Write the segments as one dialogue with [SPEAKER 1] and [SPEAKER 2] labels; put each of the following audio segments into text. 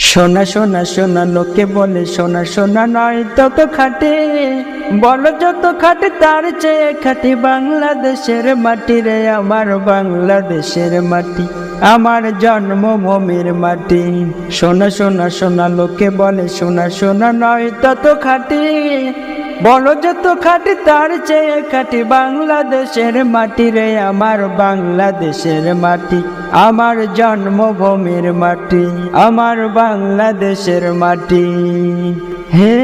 [SPEAKER 1] সোনা সোনা সোনা লোকে বলে সোনা সোনা নয় তত খাটে, বলো যত খাটে তার চেয়ে খাটি বাংলাদেশের মাটি রে, আমার বাংলাদেশের মাটি, আমার জন্মভূমির মাটি। সোনা সোনা সোনা লোকে বলে সোনা সোনা নয় তত খাটে, বলো যত খাটি তার চেয়ে খাটি বাংলাদেশের মাটি রে, আমার বাংলাদেশের মাটি, আমার জন্মভূমির মাটি, আমার বাংলাদেশের মাটি। হে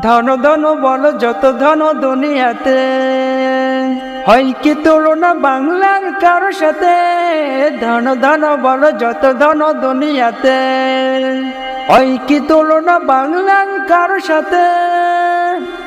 [SPEAKER 1] ধন ধন বলো যত ধন দুনিয়াতে, হয় কি তুলনা বাংলার কারো সাথে? ধন ধন বলো যত ধন দুনিয়াতে, হয় কি তুলনা বাংলার কারো সাথে?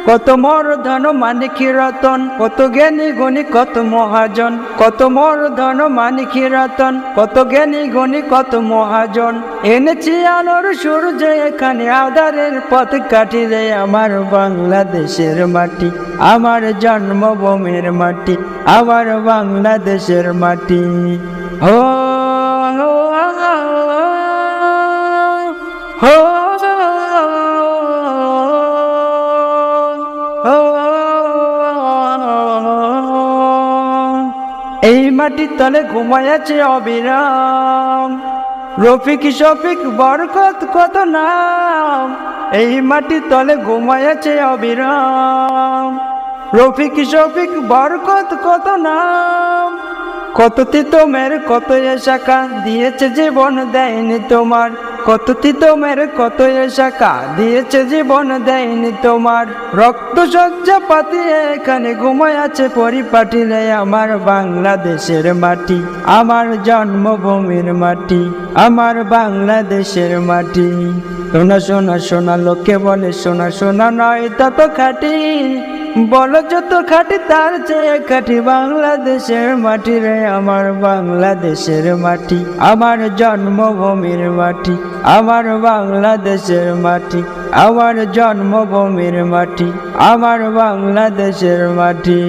[SPEAKER 1] কত মোর ধন মানিকি রতন, কত জ্ঞানী গুণী কত মহাজন, কত মোর ধন মানিকি রতন, কত জ্ঞানী গুণী কত মহাজন। এনেছি আলোর সূর্য এখানে আধারের পথ কাটি রে, আমার বাংলাদেশের মাটি, আমার জন্মভূমির মাটি, আমার বাংলাদেশের মাটি। হো হো হো এই মাটির তলে ঘুমায় আছে অবিরাম রফিক শফিক বরকত কত নাম। এই মাটির তলে ঘুমায় আছে অবিরাম রফিক শফিক বরকত কত নাম। কত তিতমের কত শাখা দিয়েছে জীবন দেয়নি তোমার, কত তিতমের কত শাখা দিয়েছে জীবন দেয়নি তোমার। রক্ত সজ্জা পাতিয়ে এখানে ঘুমায় আছে পরিপাটি রে, আমার বাংলাদেশের মাটি, আমার জন্মভূমির মাটি, আমার বাংলাদেশের মাটি। সোনা সোনা সোনা লোকে বলে সোনা সোনা নয় তত খাটি, বলো যত খাটি তার চেয়ে খাটি বাংলাদেশের মাটি রে, আমার বাংলাদেশের মাটি, আমার জন্মভূমির মাটি, আমার বাংলাদেশের মাটি, আমার জন্মভূমির মাটি, আমার বাংলাদেশের মাটি।